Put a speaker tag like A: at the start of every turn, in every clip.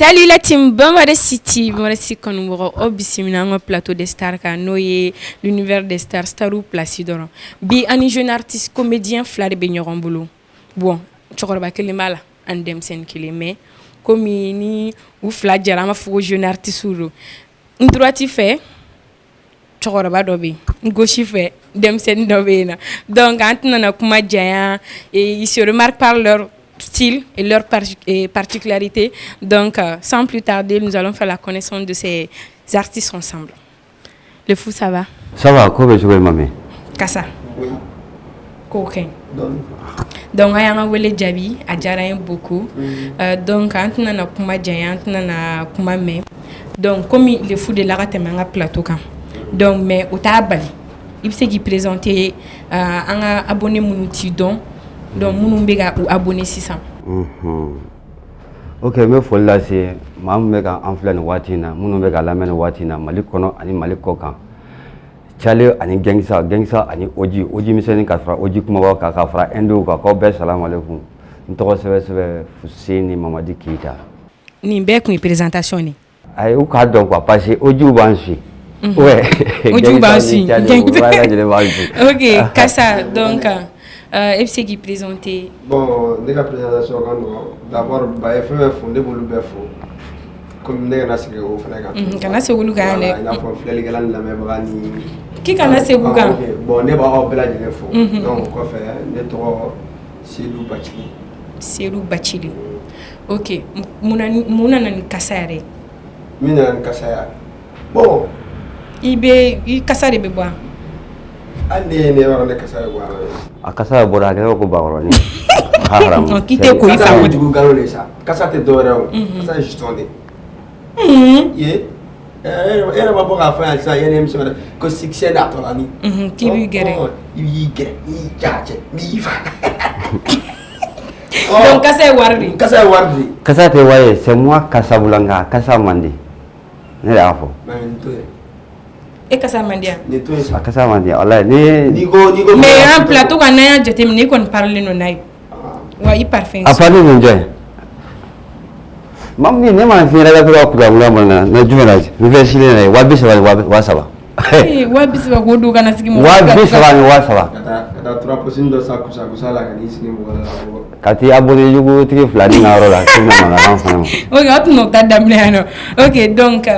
A: Salut la team Bambara City, Bambara City Konumoro, Obisimina, un plateau de stars, Noye, l'univers des stars, Starou, Placidoro. Bi, un jeune artiste, comédien, Flare Benyoron Boulou. Bon, tu crois que les mal, un dem sen qui les met, comme ni, ou Fladjarama, fou jeune artiste ou un droit y fait, tu crois pas d'obi, un gauche y fait, dem sen d'obéna. Donc, quand on a kuma Jaya, et ils se remarquent par leur style et leurs particularités. Donc, sans plus tarder, nous allons faire la connaissance de ces artistes ensemble. Le fou, ça va?
B: Ça va, comment je vais, maman?
A: Kassa. Oui. Coquin. Donc, il y a un wele jabi, a jarain beaucoup. Donc, quand on a kuma Jaya, on a kuma me. Donc, comme le fou de l'art est un plateau. Donc, mais au tabali, il s'est présenté un abonné mouti donc nous sommes abonnés 600.
B: Ok, mais il faut là c'est maman mega enflé no watina, nous mega la men watina, malikono ani malikoka. Chale ani gangsa ani oji miseni kafra oji kuma wa kafra endo ka be salam alaikum. Ntoko sebe Fuseni Mamadi Keita.
A: Ni be ko présentation ni.
B: Ay o ka donc parce que oji bansi. Ouais.
A: Oji bansi. OK, Kassa donc FC qui présenté.
C: Bon, dès la présentation, d'abord, il faut fonder pour le faire. Comme nous avons fait au Fnac.
A: Kana se wulu ga ne.
C: Il a fait les galants de la même
A: Qui kana se wulu ga?
C: Bon, ne va pas la fo. Donc quoi faire? Ne trop Serou Bachili.
A: Serou Bachili. OK. Muna nani kasare.
C: Mina nani kasaya. Bon.
A: I kasare be boa.
C: Ane ne wara ne kasaya boa.
B: Akasa bora ke ko bawro ni. Haram.
A: Kite ko ifa
C: mo jugu galo le sa. Kasa te dora o. Kasa justonde. Ye. Era ba boka fa sa yene mi so ko succès da to ani.
A: Ki bi gere.
C: Yi gere. Yi jaje. Mi fa.
A: Donc Kassa wardi.
C: Kassa wardi.
B: Kassa te waye c'est moi Kassa Bulanga, Kassa Mandi. Ne la fo.
A: Et Kassa Mandia.
B: Kassa Mandia. Allah ni
A: mais un plateau qu'on a jeté ni qu'on parle non naï. Ouais, il parfait.
B: A parler de Dieu. Mam ni ne ma fi la ko ko ngam na jumelaj. Ni versile ne wabi saba.
A: Eh, wabi saba ko do kana sigi mo.
B: Wabi saba ni wasaba.
C: Kata 3% do sa kusala kan isini mo wala.
B: Kati abonné yugo tiki flani ngaro la kina na la fana.
A: OK, on no ta damne ano. OK, donc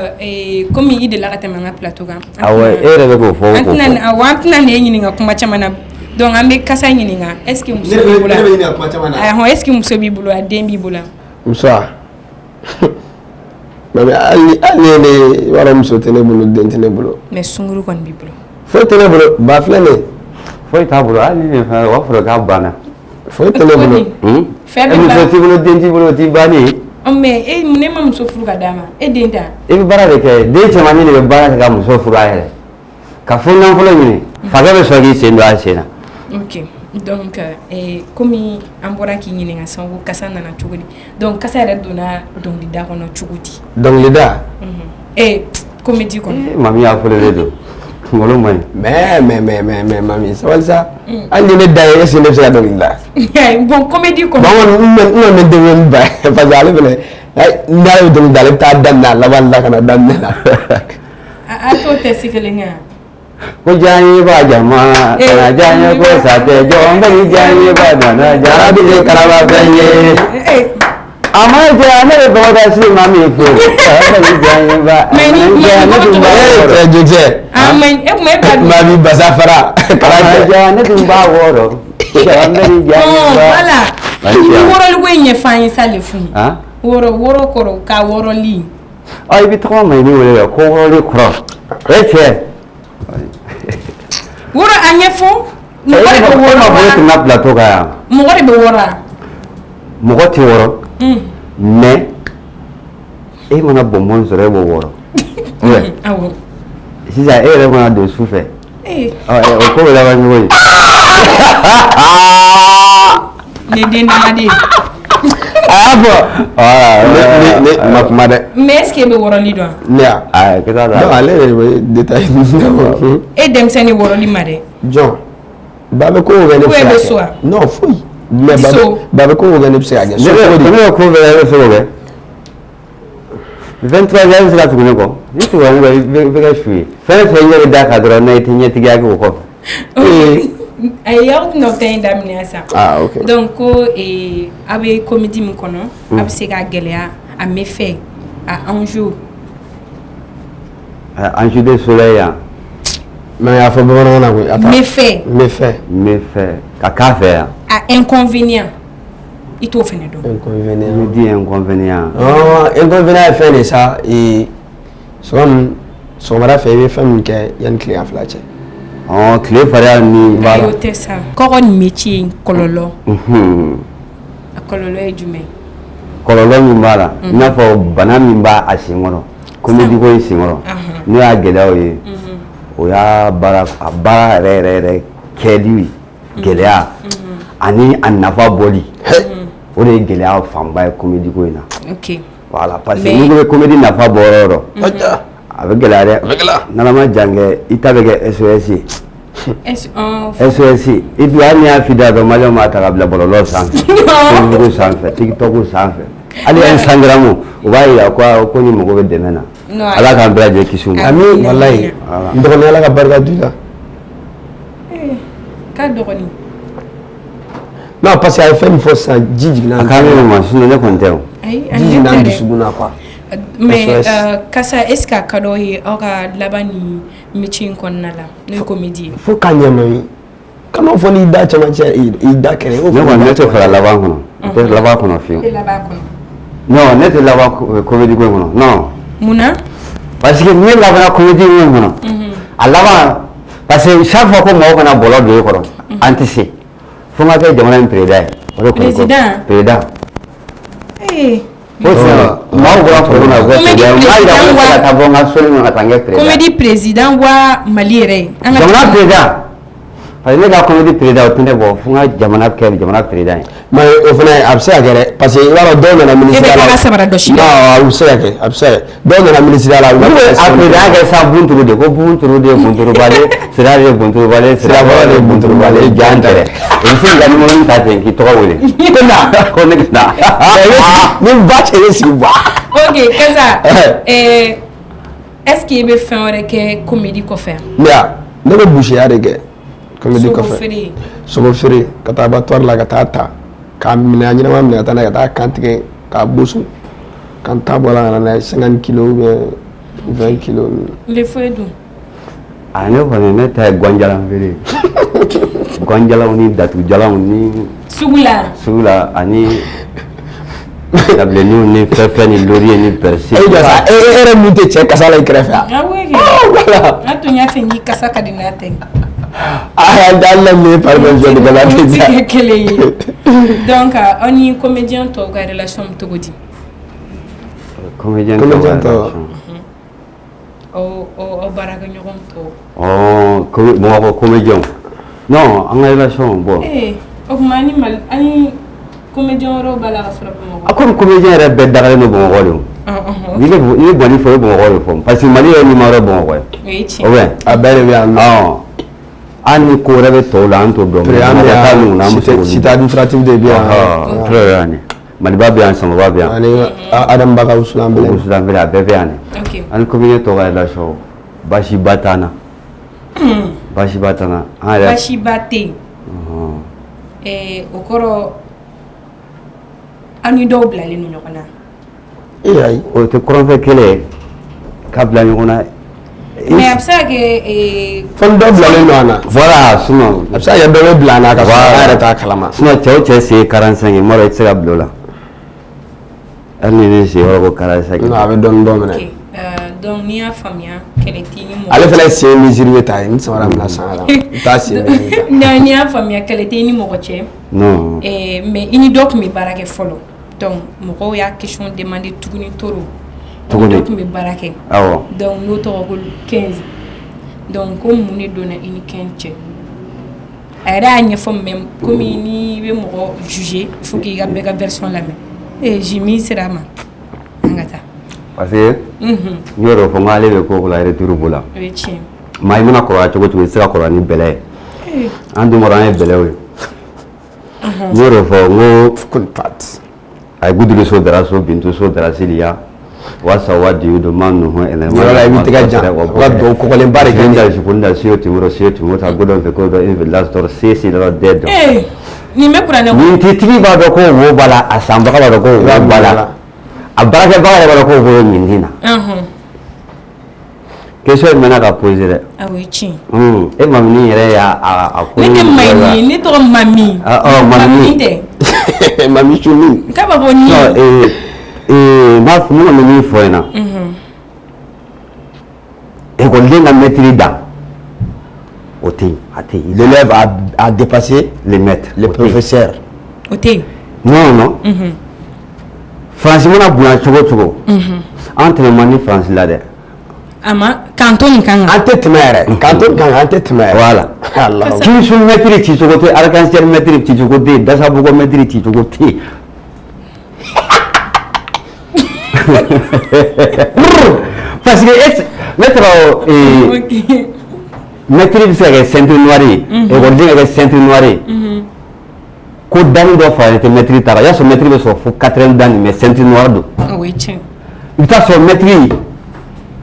A: comme il de la katama plateau ga.
B: Ah ouais, ere be ko fo.
A: Antna ne nyini nga kuma chamana. Donc ambe Kassa nyini nga. Est-ce que muso bibula? Ah, est-ce que muso bibula dembi bula?
C: Musa. Mais ali ne wara muso tene bulu dentene bulu.
A: Mais sunguru kon bibulu.
C: Fo tene bulu ba flane.
B: Fo ta bulu ali ne fa wa fro ga bana.
C: Fo tene bulu.
A: Febe
B: ba. Ti bulu denti bulu ti bani.
A: O mais mune ma muso furu ga dama. E denta.
B: E bara de ke de chama ni ne bara ga muso furu ayere. Ka fo nan fo ni. Fa ga be so gi se ndo asena.
A: OK. Donc comme ambora ki nyini nga sango Kassa nana chugudi. Donc Kassa re dona donc di da kono chugudi.
C: Donc le da.
A: Comédie kon.
B: Mami a fo le do. Ngolo mai.
C: Mais mami, ça va ça. Andi ne da yesi ne sa donc da.
A: Bon comédie kon.
C: Bon non ne de ba fa jale bele. Ay ndale donc dale ta danna la wala kana danna.
A: A to te sikelenga.
B: Ko jani ba jama kana jani ko sate jombe jani ba dana jarabi de karaba fanye ama jani do da si mami ko jani ba
C: mais ni je
A: amen e mo e ba
C: mami basafara
B: kana jani dumba woro jani jani ba
A: voilà woro lu wenye fanye sale fun
B: ha
A: woro koro ka woro li
B: ay bi trop mai ni wala ko woro li kro eche
A: woro anyefo
B: mo ko woro na plateau ga
A: mo ko be wora
B: mo ko ti woro mais e mana bonbon sore bo woro ouais
A: awo
B: si ça e mana de souffle o ko la ba ni oui
A: ne den na de
B: ah bon
C: ne makmade
A: mais est-ce que be woro li do
C: nia
B: ah que ça
C: non allez détail
A: et dem seni woro li made
C: John babe ko wele non fouille mais babe ko wele pse aga
B: so ko ko wele so 23 ans sera tuguni kɔ ni tuguni kɔ i bɛ kɛ su ye fɛn fɛn yɛrɛ da ka dɔrɔn n'a ye ɲɛtigiya kɛ o kɔfɛ.
A: a ye aw tɛna o ta in daminɛ sa.
C: Ok.
A: donc ko a bɛ comédie min kɔnɔ a bɛ se ka gɛlɛya a méfait a enjeu.
B: enjeu de soleil yan.
C: mais a fɔ bamanankan na koyi.
A: méfait.
B: méfait ka k'a fɛ yan.
A: a inconvénient i t'o fɛnɛ dɔn.
C: inconvénient.
B: ni di inconvénient.
C: inconvénient ye fɛn de sa sɔgɔmada fɛ i bɛ fɛn min kɛ yanni tilegan fila cɛ.
B: tile fariya ni.
A: ayi o tɛ sa kɔgɔ ni métier in kɔlɔlɔ. a kɔlɔlɔ ye jumɛn.
B: kɔlɔlɔ min b'a la i n'a fɔ bana min b'a a sen kɔrɔ comédie ko in sen kɔrɔ n'o y'a gɛlɛyaw ye o y'a baara yɛrɛ kɛli gɛlɛya ani a nafa bɔli o de ye gɛlɛya fanba ye comédie ko in na.
A: ok
B: voilà parce que n'i ko bɛ comédie nafa bɔ yɔrɔ o yɔrɔ a bɛ gɛlɛya dɛ n'ala ma jan kɛ i ta bɛ kɛ SOS ye. SOS i bi hali n'i y'a f'i da dɔrɔn maliyɛnw b'a ta ka bila bɔlɔlɔ sanfɛ Facebook sanfɛ TikTok sanfɛ hali Instagram u b'a yira ko ni mago bɛ dɛmɛ na ala k'an bɛɛ lajɛlen kisi u ma.
C: ami walayi n dɔgɔnin ala ka barika d'u la.
A: k'a dɔgɔnin.
C: non parce que a ye fɛn min fɔ sisan ji jiginna.
B: a k'an bɛ ma sinon ne kɔni tɛ o.
A: ayi
C: ji jiginna an dusukun na quoi.
A: mais kasa est ce que a ka dɔ ye aw ka laban ni métier in kɔnɔna la n'o ye comédie ye.
C: fo k'a ɲɛma ye kana fɔ n'i da cɛmancɛ i da kɛrɛ.
B: ne kɔni ne tɛ fara laban kɔnɔ n tɛ laban kɔnɔ fiyewu. non ne tɛ laban comédie ko in kɔnɔ non. munna. parce que ne labanna comédie ko in kɔnɔ. a laban parce que chaque fois ko mɔgɔw kana bɔlɔ don e kɔrɔ an tɛ se fo n ka kɛ jamana in président ye. o de kɔni ko président. maaw bɔra kɔrɔ na ko président maa yira ko ka taa bɔ n ka soli ka taa n kɛ président.
A: comédie président wa Mali yɛrɛ ye.
B: jamana président parce que ne ka comédie président o tɛ ne bɔ fo n ka jamana kɛ jamana président ye.
C: mais o fana a bɛ se ka kɛ dɛ parce que i b'a dɔn dɔw nana ministère la.
A: e bɛ ka sabara dɔ si la.
C: non a bɛ se ka kɛ a bɛ se ka kɛ dɔw nana ministère la.
B: a président kɛ sa bunturu de ko bunturu de bunturubale sira de bunturubale sirabɔlɔ de bunturubale jan tɛrɛ o bɛ se ka numéro min ta ten k'i tɔgɔ wele. ko na ko ne na.
C: ni ba cɛ ye sigi ba.
A: ok Kasa est ce que i bɛ fɛn wɛrɛ kɛ comédie kɔfɛ.
C: ne bɛ boucher de kɛ. comédie kɔfɛ
A: sogo feere.
C: sogo feere ka taa abattoir la ka taa ta k'a minɛ a ɲɛnama minɛ ka taa n'a ye ka taa kan tigɛ k'a boson ka n ta bɔ a la ka na n'a ye 50 kilos ou bien 20 kilos.
A: le foyi dun.
B: ne kɔni ne ta ye ganjalan feere ganjalanw ni datugujalanw ni. sugu la ani dabileniw ni fɛn ni laurier ni persil.
C: e jɔ sa e yɛrɛ min tɛ cɛ kasa la i kɛrɛfɛ a.
A: awɔ kɛ a tun y'a fɛ n k'i kasa ka di n'a tɛ. tɛ kelen ye donc aw ni comédien tɔw ka relation bɛ cogo di.
B: comédien tɔw
A: aw baarakɛɲɔgɔn tɔw.
B: Bamakɔ comédien non an ka relation bon.
A: o tuma ani comédien wɛrɛw b'a la ka sɔrɔ Bamakɔ.
B: a komi comédien yɛrɛ bɛɛ dagalen don Bamakɔ de o. n'i bɛ bɔnni fɔ i bɛ Bamakɔ de fɔ parce que Mali yɛrɛ numéro ye Bamakɔ ye.
A: o ye tiɲɛ.
B: o bɛ
C: a bɛɛ de bɛ yan nɔ.
B: an ni ko wɛrɛ bɛ tɔw la an t'o dɔn.
C: cité administrative de bɛ yan.
B: Maliba bɛ yan Samaba bɛ yan.
C: ani Adamu Baka Wusulan bɛ
B: yan. a bɛɛ bɛ yan de. ani comédien tɔw ka relation baasiba t'an na. baasiba t'an na.
A: baasiba tɛ yen. o kɔrɔ aw ni dɔw bilalen don ɲɔgɔn na.
C: ayi
B: o tɛ kɔrɔnfɛ kelen ye k'a bila ɲɔgɔn na.
A: mais a bɛ se ka kɛ.
C: fɛn dɔ bilalen don an na.
B: voilà sinon.
C: a bɛ se ka kɛ dɔ bɛ bila an na ka sɔrɔ an yɛrɛ t'a kalama.
B: sinon cɛ o cɛ se ye 45 ye n b'a dɔn i tɛ se ka bila o la. hali ni ne se yɔrɔ ko 45.
C: non a bɛ dɔɔnin dɔɔnin minɛ.
A: donc n'i y'a faamuya kɛlɛ t'i ni mɔgɔ.
C: ale fana sen misiri bɛ ta ye ni samara mina san a la i t'a sen minɛ.
A: non n'i y'a faamuya kɛlɛ t'i ni mɔgɔ cɛ.
B: non.
A: mais i ni dɔ tun bɛ baara kɛ fɔlɔ donc mɔgɔw y'a question demander tuguni toro.
B: tuguni
A: dɔ tun bɛ baara kɛ.
B: awɔ.
A: donc n'o tɔgɔ ko 15 donc ko mun de donna i ni 15 cɛ. a yɛrɛ y'a ɲɛfɔ mais komi n'i bɛ mɔgɔ juger il faut k'i ka bɛɛ ka version lamɛn. Jimi sera a ma an ka taa.
B: parce que n y'o de fɔ n ko ale bɛ ko la retour b'o la.
A: o ye tiɲɛ.
B: maa i mana kɔrɔbaya cogo cogo i tɛ se ka kɔrɔbaya ni bɛlɛ ye. an dun kɔrɔ an ye bɛlɛw ye. n y'o de fɔ n ko a ye Gudulu so dara so Bintu so dara Siliya wasa wadi yudo manu ho ene
C: wala mi tiga ja wa do ko le bare
B: genda jikunda sio timuro ta godo fe godo in last door sisi la dead
A: ni me kurana
B: ni titiri ba do ko wo bala asamba ka ba do ko wo bala abaraka ba ko wo nyindina question mena ka poser
A: ah oui chi
B: e mamni yere ya a ko
A: ni mami ni to mami
B: mami
A: te
C: mami chumi
A: ka ba boni
B: ma fu mo ni fo ina et qu'on vient à maîtriser dans
C: l'élève a dépassé
B: les maîtres
C: les professeurs
B: non France mon a bouin chogo entraînement ni France là de
A: ama canton kan
B: voilà Allah qui sur maîtriser ti chogo te arc-en-ciel maîtriser ti chogo te dasa bugo maîtriser ti chogo te parce que maître maîtrise c'est centre noir et ordine avec centre noir ko dan do fa te maîtrise tara ya so maîtrise so fo 80 dan mais centre noir do
A: oui tiens
B: il ta so maîtrise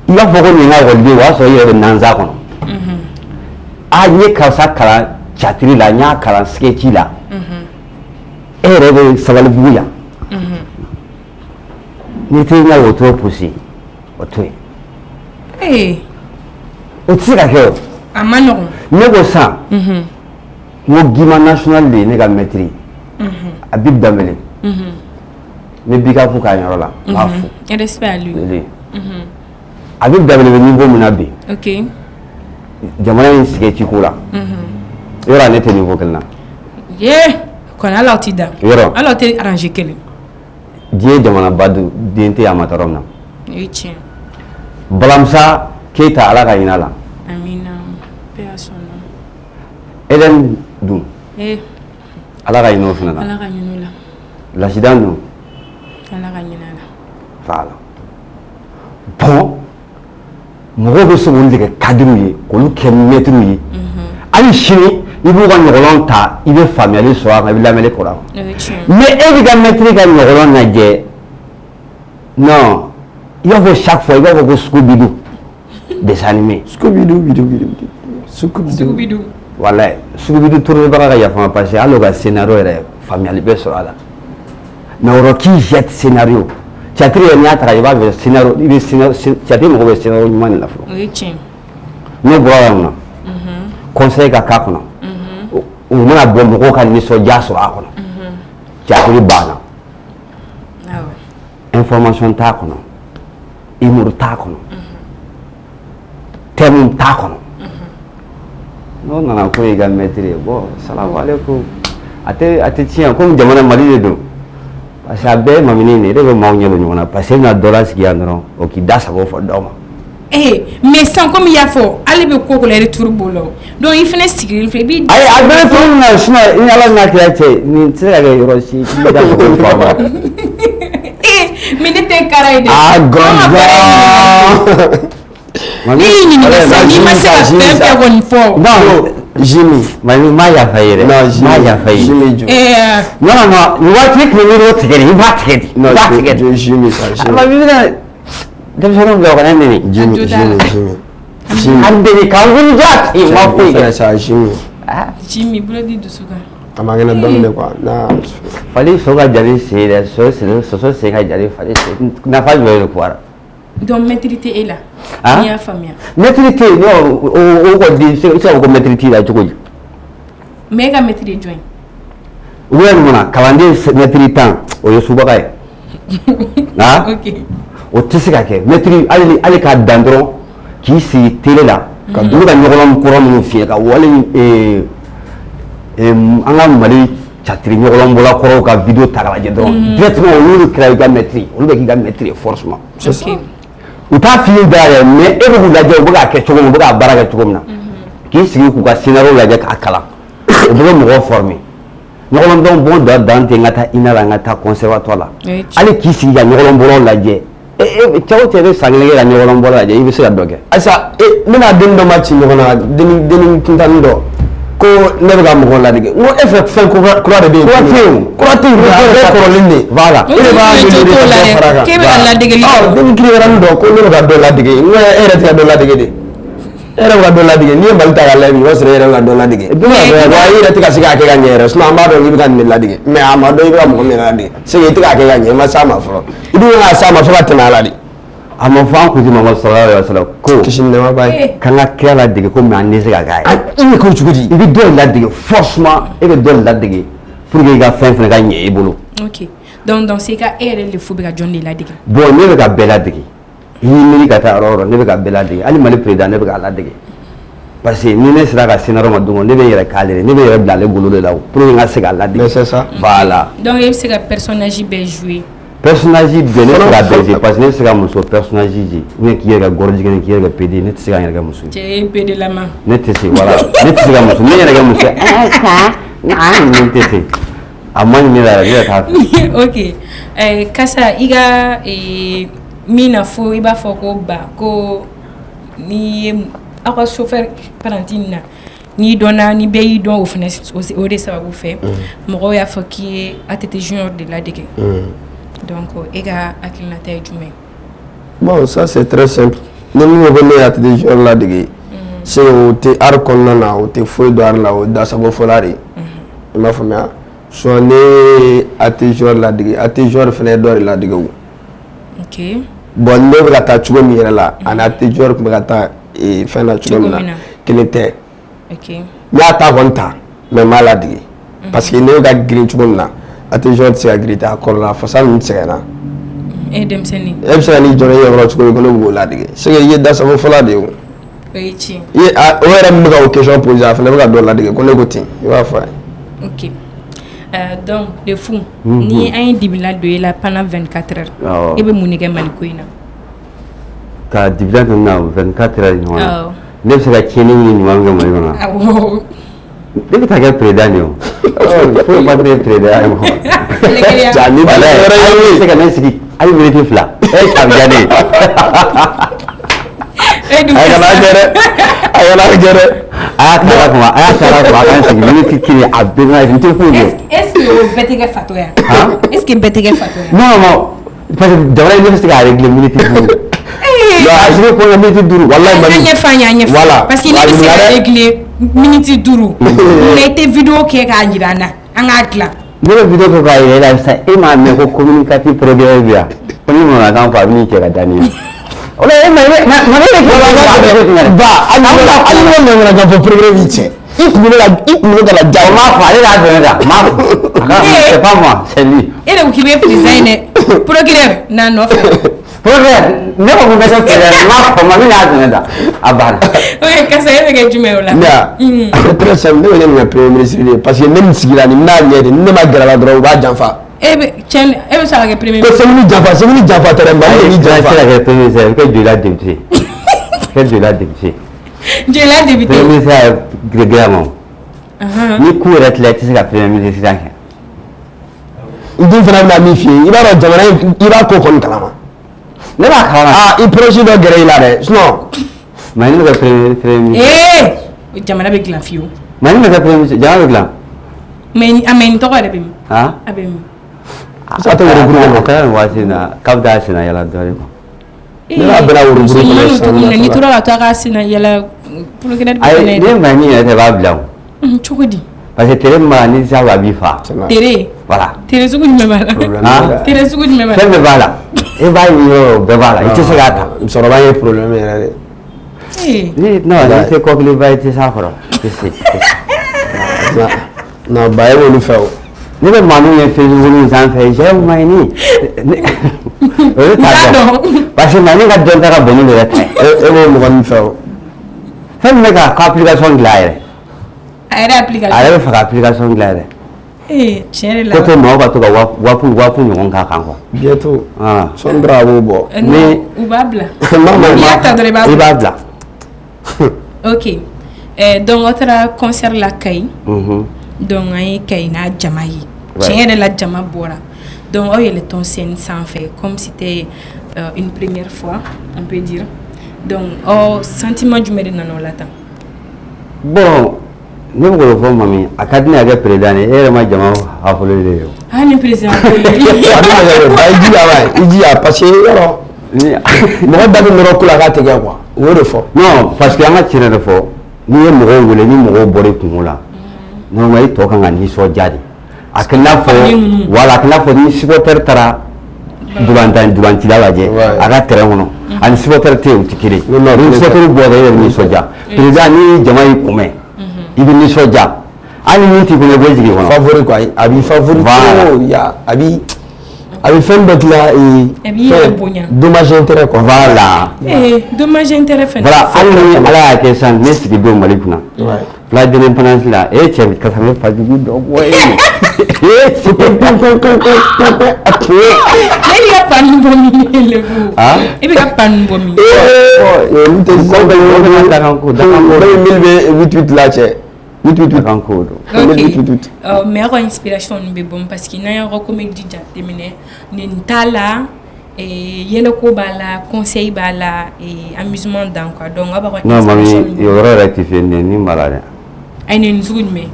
B: il va faut ni na ordine wa so yere nanza kono a ye ka sa kala chatri la nya kala sketch la e rebe sagal buya ni te na auto poussi auto o tsi ka ke
A: amano
B: ne go sa mo gima national de ne ga maîtrise abib damele ne biga fu ka nyoro la ma fu
A: respect à lui
B: abib damele ni go munabi
A: OK
B: jamana ni sketch ko la yora ne te niveau kelna
A: kon ala tida
B: yoro
A: ala te arranger kele
B: die jamana badu dinte amatarom na
A: oui tiens
B: balamsa keita ala ka inala
A: amina personne
B: elen dum ala ka ino fina
A: ala ka ino
B: la sidano
A: ala ka ino la
B: fala bon mo go so wonde ke kadru yi ko lu ke metru yi ali shini ibu ga nyolon ta ibe family so ga bi lamele ko la mais e ga metri ga nyolon na je non il faut chaque fois il va go Scooby-Doo des animés
C: Scooby-Doo
B: voilà Scooby-Doo tourne ba ya fama passer allo ga scénario era famille be so ala mais on qui jette scénario théâtre ya nya tra ba be scénario ibe scénario théâtre mo be scénario man la fro
A: oui tiens
B: no bro na conseil ka ka kono o mana bo mo ko kan ni so jaso akono théâtre bana information ta kono imur ta kono tem ta kono no nana ko e ga maître bon assalamu alaikum ate tiens comme jamana mali de do parce que be mamini ne de ma nyelo nyona parce que na dollars ki andron o ki dasa go fo doma
A: mais sans comme il y a fort aller be ko le retour bolo donc il finit sigil fait bi
B: ay abe to na sina in ala na kiache ni tsira ga yoroshi ki da ko fa
A: mais n'était carré de
B: ni
A: ma c'est
B: non Jimmy ma ya fayere ma ya fayere non ni wati ko ni ro tigeri ni ba tigeri
C: Jimmy ça
B: ma bi na dem so no ko nani
C: Jimmy
B: ande ni ka ngun jati ma fu
C: ça
A: Jimmy brodi de suga
C: amagena donne quoi na
B: fali soga jari sere so se ga jari fali na fa jo ko ara
A: donc maîtrise est là il y a famille
B: maîtrise non o ko di se ko maîtrise la jogo
A: mais ga maîtrise join
B: ouais mona kalande maîtrise temps o yo suba kay
A: OK
B: o tisika ke maîtrise ali ka dandron ki si télé la ka du ga nyolom ko rom fi ka wala anga mali chatri nyolom bola ko ka vidéo tagala je dron directement o lu créer ga maîtrise o lu be ki ga maîtrise forcément
C: c'est ça
B: uta fi dare mais e bu la je bu ga ke chogo bu ga baraka chogo na ki sigi ku ga scénario la je ka kala o bu mo former nyolom don bon dans ngata inala ngata conservatoire la ali ki sigi ga nyolom bolo la je chawo tebe sangle la nyolom bolo la je ibi se doge
C: asa mina den do match nyona den kintan do ko ne bɛ ka mɔgɔw ladege n ko e fɛ fɛn kura de bɛ yen kura tɛ yen bɛɛ kɔrɔlen de voilà
A: e de b'a wele de ka fara kan k'e bɛ ka ladegeli kɛ
C: ni kiri yɛrɛ dɔn ko ne bɛ ka dɔ ladege n ko e yɛrɛ tɛ ka dɔ ladege de e yɛrɛ bɛ ka dɔ ladege n'i ye Mali ta k'a lajɛ i b'a sɔrɔ e yɛrɛ bɛ ka dɔ ladege wa i yɛrɛ tɛ ka se k'a kɛ ka ɲɛ yɛrɛ sinon an b'a dɔn k'i bɛ ka nin de ladege mais a ma dɔn i bɛ ka mɔgɔ min ladege c'est que i tɛ k'a kɛ ka ɲɛ i ma s'a ma fɔlɔ i dun kan ka s'a ma fo ka tɛmɛ a la de
B: a ma fɔ an kun ti Mamadu sallallahu alaihi wasallam ko
C: kisi ni nɛɛma b'a ye
B: kan ka kira ladege ko mais an tɛ se ka k'a ye
C: i bɛ k'o cogo di
B: i bɛ dɔ ladege forcément e bɛ dɔ ladege pour que i ka fɛn fana ka ɲɛ i bolo
A: ok donc dans ce cas e yɛrɛ de fo bɛ ka jɔn de ladege
B: bon ne bɛ ka bɛɛ ladege i y'i miiri ka taa yɔrɔ o yɔrɔ ne bɛ ka bɛɛ ladege hali Mali président ne bɛ k'a ladege parce que ni ne sera ka se yɔrɔ ma don o ne bɛ n yɛrɛ k'ale de ne bɛ n yɛrɛ bila ale bolo de la pour que n ka se k'a ladege
C: c'est ça
B: voilà
A: donc e bɛ se ka personnage bɛɛ jouer
B: personnage bɛɛ ne tɛ se ka bɛɛ jouer parce que ne tɛ se ka muso personnage jouer ou bien k'i yɛrɛ kɛ gɔrɔjigɛni k'i yɛrɛ kɛ PD ne tɛ se ka n yɛrɛ kɛ muso ye
A: cɛ ye PD lama
B: ne tɛ se voilà ne tɛ se ka muso ne yɛrɛ kɛ muso ne tɛ se a man ɲi ne la yɛrɛ ne yɛrɛ t'a fɛ
A: ok Kasa i ka min na fo i b'a fɔ ko ba ko n'i ye aw ka chauffeur paranti na n'i dɔnna ni bɛɛ y'i dɔn o fana o de sababu fɛ mɔgɔw y'a fɔ k'i ye ATT junior de ladege donc e ka hakilinata ye jumɛn
C: bon ça c'est très simple ni min ko ne ye ATT junior ladege c'est o tɛ art kɔnɔna na o tɛ foyi dɔn art la o dasabo fɔla de i m'a faamuya soit ne ye ATT junior ladege ATT junior fana ye dɔ de ladege o
A: ok
C: bon ne bɛ ka taa cogo min yɛrɛ la ani ATT junior tun bɛ ka taa fɛn na cogo min na kelen tɛ n y'a ta kɔni ta mais n m'a ladege parce que ne bɛ ka girin cogo min na ATT junior tɛ se ka girin ten a kɔrɔ la fasa ninnu sɛgɛnna
A: e denmisɛnnin
C: e bɛ se ka n'i jɔ ne ɲɛkɔrɔ cogo min ko ne bɛ k'o ladege c'est que i ye dasabo fɔla de ye o
A: o ye tiɲɛ
C: o yɛrɛ min bɛ ka o question poser a fana bɛ ka dɔ ladege ko ne ko ten i b'a fɔ a ye
A: ok donc de fou ni an ye dibila don e la pendant 24 heures e bɛ mun de kɛ Mali ko in na
B: ka dibila don na 24 heures ɲɔgɔn na ne bɛ se ka tiɲɛni ɲini ɲuman kɛ Mali kɔnɔ
A: awɔ
B: ne bɛ taa kɛ président de o foyi ma tɛ président ye mɔgɔ
C: ja ni bala yɛrɛ
B: ye se ka ne sigi hali minute 2 e a bɛ diya ne ye
A: e dun
C: a kana gɛrɛ a kana gɛrɛ
B: a y'a kala kuma a y'a kala kuma a ka n sigi minute 1 a bɛɛ n'a ye n tɛ foyi kɛ
A: est-ce que o bɛɛ tɛ kɛ fatɔ ye est-ce que bɛɛ tɛ kɛ fatɔ ye
B: non non parce que jamana in ne bɛ se k'a régler minute 5 a sigi ko minute 5 wallahi Mali
A: an ɲɛ fa ɲɛ
C: voilà
A: parce que ne bɛ se ka régler minute 5 mais i tɛ vidéo kɛ k'a jira an na an k'a dilan
B: ne bɛ vidéo kɛ k'a jira e la sisan e m'a mɛn ko communicatif préféré bɛ yan ko ni mankan fɔ a bɛ n'i cɛ ka taa ni ye o la e ma ne ba hali ne nana ka fɔ préféré b'i cɛ i kunkolo ka la ja o m'a fɔ ale y'a dɔn ne da m'a fɔ c'est pas moi c'est lui
A: e de ko k'i bɛ président ye dɛ procureur n'a nɔfɛ
B: procureur ne ko ko n bɛ kɛ président m'a fɔ ma min y'a dɔn ne da a banna
A: ok Kasa e bɛ kɛ jumɛn o la
C: c'est très simple ne bɛ ne minɛ premier ministre de parce que ne min sigira nin n'a ɲɛ de ni ne ma gɛrɛ a la dɔrɔn u b'a janfa
A: e bɛ tiɲɛ e bɛ se ka kɛ premier
C: ko sɛbɛnni janfa tɛ dɛ Mali de b'i janfa
B: se ka kɛ premier ministre i bɛ kɛ jolila député kɛ jolila député
A: jolila député
B: premier ministre y'a gɛlɛya ma ni coup yɛrɛ tila i tɛ se ka premier ministre kɛ
C: n dun fana bɛna min f'i ye i b'a dɔn jamana in i b'a ko kɔni kalama
B: ne b'a kalama
C: i projet dɔ gɛrɛ i la dɛ sinon
B: mais ne bɛ kɛ premier ministre
A: jamana bɛ dilan fiyewu
B: mais ne bɛ kɛ premier ministre jamana bɛ dilan
A: mais nin tɔgɔ yɛrɛ bɛ min
B: a
A: bɛ min
C: sa tɛ woro buru
B: o kɛra nin waati in na k'a bɛ taa senna yala dɔɔnin quoi
C: ne b'a bɛna woro buru kɔnɔ sisan
A: n'i tora ka to a ka senna yala procureur bɛ
B: ayi ne ma min yɛrɛ tɛ b'a bila o
A: cogo di
B: parce que tere min b'a la n'i tɛ se a b'i fa
A: tere
B: voilà
A: tere sugu jumɛn b'a la tere sugu jumɛn b'a la
B: fɛn bɛɛ b'a la e b'a ɲini yɔrɔ o bɛɛ b'a la i tɛ se k'a ta
C: musokɔrɔba ye problème yɛrɛ de
B: non n'i tɛ kɔkiliba i tɛ s'a kɔrɔ i tɛ se
C: non ba e b'olu fɛ o
B: ne bɛ maa min ye Facebook in sanfɛ j'ai maɲini o ye t'a dɔn parce que Mali ka dɔnta ka bon ni yɛrɛ ta ye
C: e b'o mɔgɔ min fɛ o
B: fɛn min bɛ ka application dilan yɛrɛ
A: a yɛrɛ application
B: a yɛrɛ bɛ fɛ ka application dilan yɛrɛ
A: tiɲɛ de la
B: ko to maaw ka to ka wapu ɲɔgɔn k'a kan quoi
C: bientôt sɔnni dɔrɔn a b'o bɔ
A: mais u b'a bila n'i y'a ta dɔrɔn i b'a bila ok donc aw taara concert la Kayi donc an ye Kayi n'a jama ye tiɲɛ yɛrɛ la jama bɔra donc aw yɛlɛtɔ scène sanfɛ comme c'était une première fois on peut dire donc sentiment jumɛn de nana o la tan
B: bon ne b'o fɔ mami a ka di ne ka kɛ président ye e yɛrɛ ma jama hafɔlen de ye
A: ah ni président ko
C: i jija parce que yɔrɔ mɔgɔ da bɛ nɔrɔ ko la k'a tɛ kɛ quoi o y'o de fɔ
B: non parce que an ka tiɲɛ de fɔ n'i ye mɔgɔw wele ni mɔgɔw bɔra i kungo la normalement i tɔ kan ka nisɔndiya de a kɛ n'a fɔ voilà a kɛ n'a fɔ ni supporter taara dugantila lajɛ a ka terrain kɔnɔ ani supporter tɛ yen u tɛ kelen ni supporter bɔra i yɛrɛ nisɔndiya président ni jama y'i kunbɛn i bɛ nisɔndiya hali min t'i kunbɛn i bɛ jigin kɔnɔ
C: favori quoi a b'i favori a bɛ fɛn dɔ dilan dommage intérêt quoi
B: voilà
A: dommage intérêt fɛnɛ
B: voilà hali ni ala y'a kɛ sisan ne sigi don Mali kunna fila de l'indépendance la cɛ kasa bɛ fajugu dɔ bɔ ye
A: ne bɛ ka pan bɔ min le fo e bɛ ka pan bɔ min
C: olu tɛ sisan bɛɛ mille bɛ 88 la cɛ 88 kan ko do
A: mais aw inspiration bɛ bon parce que n'an y'aw comédie jateminɛ nin t'a la yɛlɛko b'a la conseil b'a la amusement dan quoi donc aw b'a
B: non mami yɔrɔ rectifier ni b'a la dɛ
A: ay nin sugu jumɛn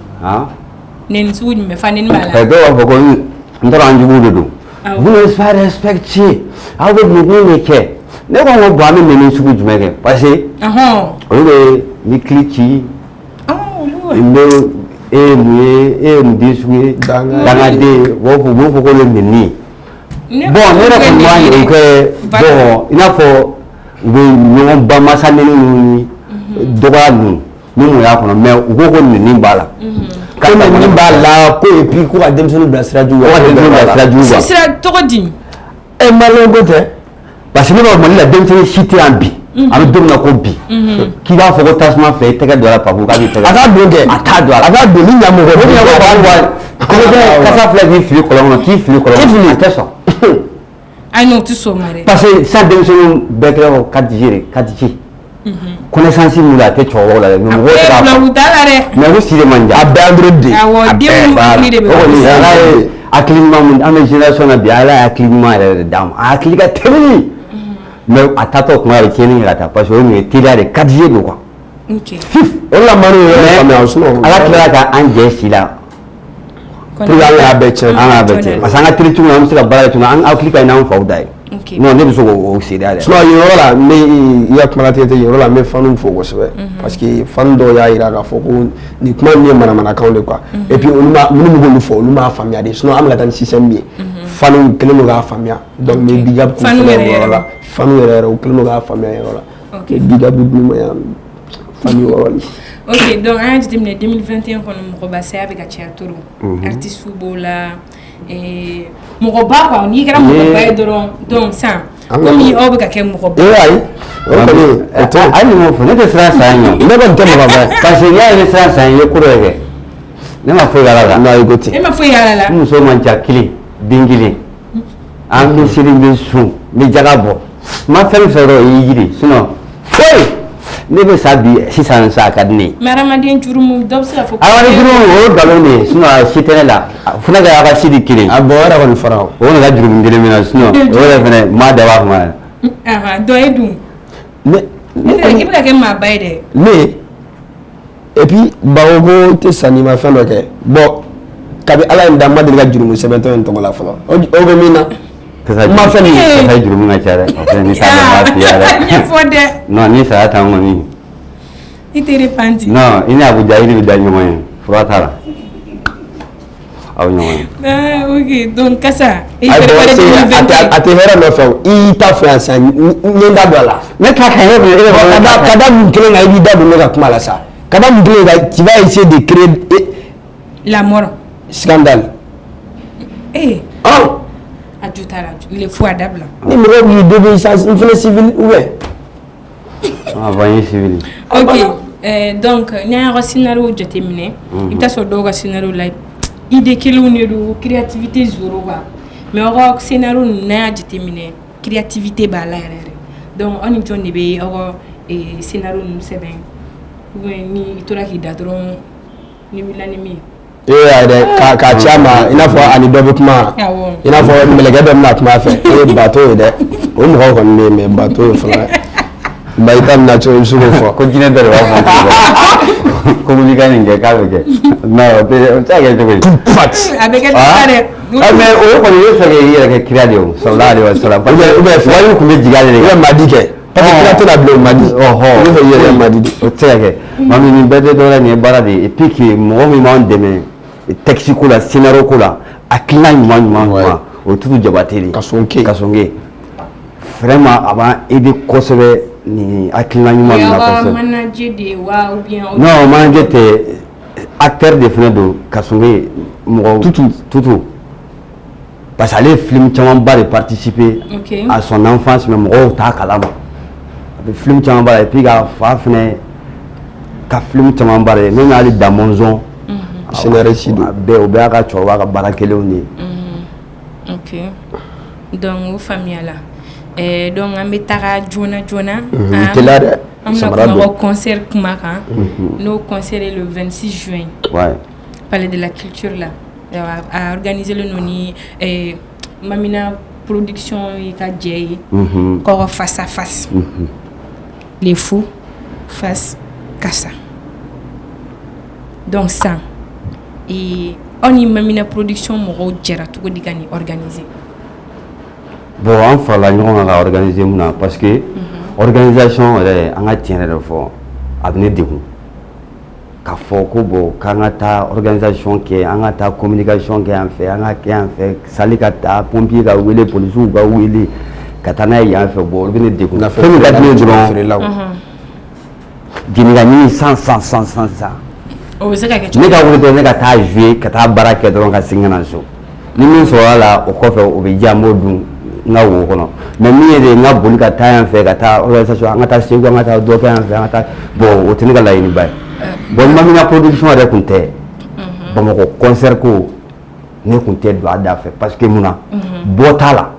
A: nin sugu jumɛn fa nin b'a la
B: dɔw b'a fɔ ko n taara an jugu de don vous n'êtes pas respecté aw bɛ nin de kɛ ne ko n ko bon an bɛ nin sugu jumɛn kɛ parce que olu bɛ mikili ci n bɛ e ye mun ye e ye mun den sugu ye dangaden u b'o fɔ ko ne nin bon ne yɛrɛ kɔni b'a ɲini kɛ bon i n'a fɔ u bɛ ɲɔgɔn ba masa neni ni dɔgɔya ninnu ni mun y'a kɔnɔ mais u ko ko nin b'a la
C: ko nin b'a la ko et puis ko ka denmisɛnninw bila sira jugu
A: la sira tɔgɔ di
C: maliyɛn ko tɛ
B: parce que ne b'a Mali la denmisɛnnin si tɛ yan bi a bɛ don min na ko bi k'i b'a fɔ ko tasuma fɛ i tɛgɛ don a la papu k'a b'i tɛgɛ a t'a don kɛ a t'a don a la a b'a don ni ɲamɔgɔ kasa filɛ k'i fili kɔlɔn kɔnɔ k'i fili kɔlɔn kɔnɔ a tɛ sɔn
A: ayi n'o tɛ sɔn ma dɛ
B: parce que sisan denmisɛnninw bɛɛ kɛra ko kadiji connaissance min a tɛ cɛkɔrɔbaw la dɛ mais mɔgɔw tɛ k'a fɔ mais ko si de man jan a bɛɛ Android de
A: awɔ denw hakili de bɛ
B: ala ye hakili ɲuman min an bɛ génération na bi ala ye hakili ɲuman yɛrɛ de d'an ma a hakili ka teli mais a taatɔ kuma bɛ tiɲɛni kɛ ka taa parce que o ye teliya de kadiji don quoi
C: o la mari yɛrɛ faamuya
B: ala tilala ka an jɛ si la
C: pour que an k'a bɛɛ tiɲɛ
B: parce que an ka teri cogo an bɛ se ka baara kɛ cogo an hakili ka ɲi n'an faw da ye non ne bɛ se k'o seereya dɛ
C: sinon yen yɔrɔ la ne i ka kuma latigɛ tɛ yen yɔrɔ la n bɛ fanu fo kosɛbɛ parce que fanu dɔw y'a jira k'a fɔ ko nin kuma ninnu ye manamanakanw de quoi et puis minnu bɛ k'olu fɔ olu m'a faamuya de sinon an bɛ ka taa ni système min ye fanu kelen don k'a faamuya donc n bɛ big up k'u fana o yɔrɔ la fanu yɛrɛ u kelen don k'a faamuya yen yɔrɔ la big up d'u ma yan fanu yɔrɔ la.
A: ok donc an y'a jateminɛ 2021 kɔnɔ mɔgɔbasaya bɛ ka caya trop artistes b'o la mɔgɔba quoi n'i kɛra mɔgɔba ye dɔrɔn donc sisan komi aw bɛ ka kɛ mɔgɔba ye
B: hali ni m'o fɔ ne tɛ siran san ɲɛ ne kɔni tɛ mɔgɔba ye parce que n'i y'a ye ne siran san ye ko dɔ kɛ ne ma foyi yala la n'a ye ko ten
A: e ma foyi yala la
B: n muso man ca kelen den kelen an bɛ seli n bɛ sun n bɛ jaga bɔ n ma fɛn min sɔrɔ o ye yiri sinon foyi ne bɛ sa bi sisan sa ka di ne ye.
A: mais adamaden jurumu dɔ bɛ se ka fɔ.
B: adamaden jurumu o ye nkalon de ye sinon si tɛ ne la fo ne ka aw ka si di kelen. a bɔ o yɛrɛ kɔni fara o. o ne ka jurumu kelen min na sinon o yɛrɛ fɛnɛ maa da b'a kuma.
A: dɔ e dun. ne i bɛ ka kɛ maaba ye dɛ.
C: ne et puis bawo ko tɛ sanni ma fɛn dɔ kɛ bon kabi ala ye n da n ma deli ka jurumu sɛbɛntɔ in tɔgɔ la fɔlɔ o bɛ min na.
B: ma fɛn min ye kasa jurumu ka ca dɛ o fɛnɛ ni t'a dɔn b'a f'i ye dɛ.
A: ɲɛfɔ dɛ.
B: non ni saya t'an kɔni.
A: i tɛ repanti.
B: non i ni Abuja yiri bɛ da ɲɔgɔn ye fura t'a la aw ɲɔgɔn ye.
A: ok donc kasa.
C: a tɛ hɛrɛ nɔfɛ o i y'i ta fɛ yan sisan n ye n da don a la. ne ta ka ɲɛ bɛ ka da mun kelen kan i b'i da don ne ka kuma la sa ka da mun kelen kan tu vas essayer de créer
A: la mort.
C: scandale.
A: a ju t'a la il est fou a dabila.
C: ni mɔgɔw y'i devenir sa n fana civil ou bien.
B: avant n ye civil.
A: ok donc n'an y'a ka scénario jateminɛ i bɛ taa sɔrɔ dɔw ka scénario la idée kelenw de don créativité zéro quoi mais aw ka scénario ninnu n'an y'a jateminɛ créativité b'a la yɛrɛ donc aw ni jɔn de bɛ aw ka scénario ninnu sɛbɛn ou bien ni i tora k'i da dɔrɔn ni wulila ni min ye.
C: dɛ k'a ci a ma i n'a fɔ ani dɔ bɛ kuma i n'a fɔ mɛlɛkɛ dɔ bɛna kuma a fɛ e ye bato ye dɛ o mɔgɔw kɔni bɛ yen mais bato ye fɔlɔ Maïta n'a pas eu sur le fond.
B: Continuez de le voir. Communiquer n'ingé k'a bɛ kɛ. Non o tɛ se ka kɛ cogo di.
A: A bɛ kɛ dɛ.
B: Mais o kɔni ye fɛ k'i yɛrɛ kɛ kira de ye o. Sallallahu alaihi wa sallam. Wari tun bɛ jigin ale de kan.
C: I bɛ Madi kɛ. Parce que kira tɛ na bilen o Madi. Ɔhɔ. Ne fɛ yɛrɛ Madi de. O tɛ se ka kɛ. Mami nin bɛɛ tɛ dɔwɛrɛ nin ye baara de ye. Et puis que mɔgɔ min b'an dɛmɛ texte ko la scénario ko la hakilina ɲuman o ye Tutu Jabate de. Kasonge. Vraiment a b'an aider kosɛbɛ ni hakilina ɲuman min na kosɛbɛ.
A: Manager de wa ou bien.
B: Non manager tɛ acteur de fana don Kasonge mɔgɔ Tutu. Parce que ale ye film camanba de participer à son enfance mais mɔgɔw t'a kalama. A bɛ film camanba la et puis ka fa fana ka film camanba de ne y'ale Damonzon.
C: Scénariste don.
B: O bɛɛ y'a ka cɛkɔrɔba ka baara kelenw de ye.
A: Ok. Donc o faamuya la. Donc an bɛ taga joona.
C: Teliya dɛ.
A: An bɛna kuma concert kuma kan. N'o concert est le 26 juin.
B: Ouais.
A: Palais de la Culture là. A organisé le noni Mamina production et ka jɛ ye. Kɔrɔ face à face. Les fous face Kassa. Donc ça. Et on y Mamina production mɔgɔw jɛra cogo di ka ni organiser.
B: Bon an farala ɲɔgɔn kan ka organiser mun na parce que organisation yɛrɛ an ka tiɲɛ yɛrɛ fɔ a bɛ ne degun k'a fɔ ko bon k'an ka taa organisation kɛ an ka taa communication kɛ yan fɛ an ka kɛ yan fɛ sali ka taa pompier ka wele policiers ka wele ka taa n'a ye yan fɛ bon olu bɛ ne degun fɛn min ka di ne ye dɔrɔn jeni ka ɲini san
A: o bɛ se ka kɛ
B: ne ka wele dɔrɔn ne ka taa jouer ka taa baara kɛ dɔrɔn ka segin ka na so ni min sɔrɔla la o kɔfɛ o bɛ diya n b'o dun n ka wo kɔnɔ mais min ye de n ka boli ka taa yan fɛ ka taa organisation an ka taa Segu an ka taa dɔ kɛ yan fɛ an ka taa bon o tɛ ne ka laɲiniba ye bon Mamina production yɛrɛ tun tɛ Bamakɔ concert ko ne tun tɛ don a da fɛ parce que mun na bɔ t'a la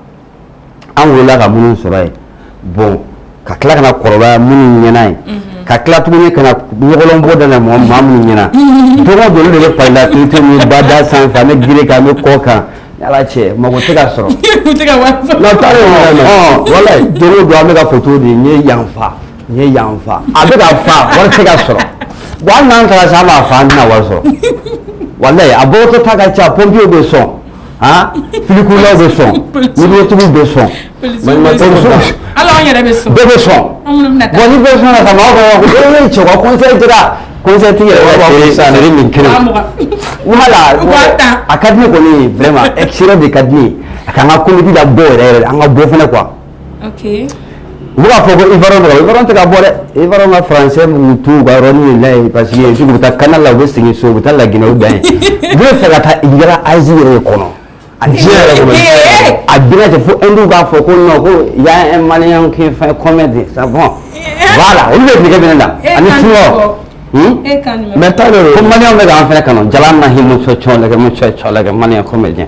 B: an wolola ka minnu sɔrɔ yen bon ka tila ka na kɔrɔbaya minnu ɲɛna ye ka tila tuguni ka na ɲɔgɔlɔn bɔ da maa minnu ɲɛna don o don olu de bɛ payila tete ni bada sanfɛ an bɛ girin kan an bɛ kɔ kan ala cɛ mago tɛ ka sɔrɔ.
A: o tɛ ka wari sɔrɔ.
B: non taara yen walayi don o don an bɛ ka photo di n ye yan fa a bɛ ka fa wari tɛ ka sɔrɔ bon hali n'an taara se an b'a fa an tɛna wari sɔrɔ walayi a bɔtɔ ta ka ca pompier bɛ sɔn filikulaw bɛ sɔn miiritigiw bɛ sɔn
A: ala an yɛrɛ bɛ sɔn
B: bɛɛ bɛ sɔn bon ni bɛɛ sɔnna ka maa fɔ ko cɛ ka concert dira concert tigi yɛrɛ b'a fɔ sisan ne nin kelen voilà a ka di ne kɔni vraiment excellent de ka di ne a k'an ka comédie la bɔ yɛrɛ an ka bɔ fɛnɛ quoi
A: ok
B: u b'a fɔ ko Ivoirien tɛ ka bɔ dɛ Ivoirien ka français m'u t'u ka yɔrɔnin de la yen parce que u bɛ taa canal la u bɛ segin so u bɛ taa Laginɛ u dan yen u bɛ fɛ ka taa Igara Asie yɛrɛ kɔnɔ a diɲɛ yɛrɛ kɔnɔ a bɛna cɛ fo Hindu k'a fɔ ko non ko y a un Malien qui fait comédie c'est bon voilà olu bɛ nɛgɛ minɛ la ani Siniwa mais t'as le ko Malien bɛ k'an fɛnɛ kanu jalan na hi muso cɔlɛkɛ Malien comédien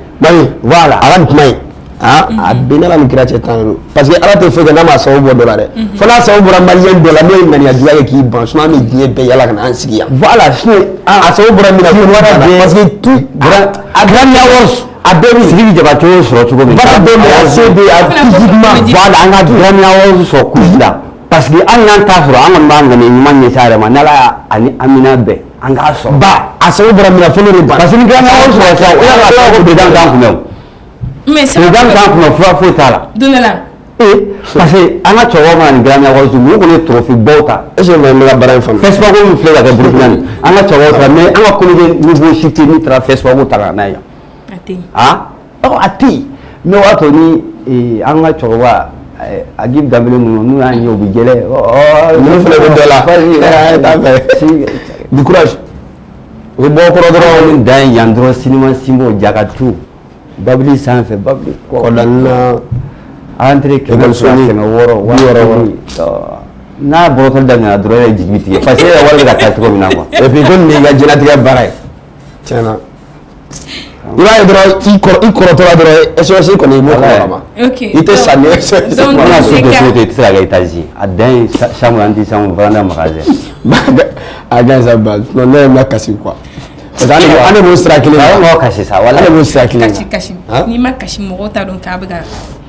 B: voilà
C: ala kuma ye a bɛnna la ni kira cɛ tan de parce que ala tɛ foyi kɛ n'a ma sababu bɔ dɔ la dɛ fo n'a sababu bɔra Malien dɔ la n'o ye ŋaniya juguya kɛ k'i ban sinon an bɛ diɲɛ bɛɛ yala ka na an sigi yan
B: voilà sinon
C: a sababu bɔra min na fo wara de parce que tout
B: a Grand Yaourt a bɛɛ bɛ Sidiki Jabate y'o sɔrɔ cogo min
C: baara bɛɛ mɔgɔ se de a physiquement
B: voilà an ka Grand Yaourt sɔrɔ couche la parce que an y'an ta sɔrɔ an kɔni b'an ŋani ɲuman ɲɛsin a yɛrɛ ma n'ala ani Amina bɛn an k'a sɔrɔ
C: ba a sababu bɔra min na fo ne de ban
B: parce que ni Grand Yaourt sɔrɔ sisan o yɛrɛ la ko président t'an kunbɛn o président t'an kunbɛn fura foyi t'a la
A: don dɔ la
B: parce que an ka cɛkɔrɔba mana nin Grand Yaourt olu kɔni ye trophée baw ta
C: est ce que n bɛ ka baara in faamu
B: festival min filɛ ka kɛ Burukina nin an ka cɛkɔrɔba ta mais an ka comédien niveau si tɛ n'i taara festival ta ka n'a ye yan a tɛ yen mais o y'a to ni an ka cɛkɔrɔba Agib Dambélé ninnu n'u y'an ye u bɛ jɛlɛ
C: ninnu fana bɛ dɔ la du courage o bɛ bɔ kɔrɔ dɔrɔn
B: ni dan ye yan dɔrɔn sinima Simbo Jakatu babili sanfɛ babili
C: kɔdanna
B: entrée 600 n'a bɔrɔtɔli daminɛna dɔrɔn e yɛrɛ jigi bɛ tigɛ parce que e yɛrɛ wari bɛ ka taa cogo min na quoi
C: et puis comme nin y'i ka diɲɛlatigɛ baara ye tiɲɛna i b'a ye dɔrɔn i kɔrɔtɔla dɔrɔn SOS kɔni i b'o kɔrɔ ma i tɛ sa ni SOS
B: mana so tɛ so tɛ i tɛ se ka kɛ étage a dan ye chambre anti chambre veranda magasin
C: a gan sa ba non ne ma kasi quoi parce que ale b'o sira kelen
B: na kasi sa wala
C: ale b'o sira kelen
A: kasi ni ma kasi mɔgɔw t'a dɔn k'a bɛ ka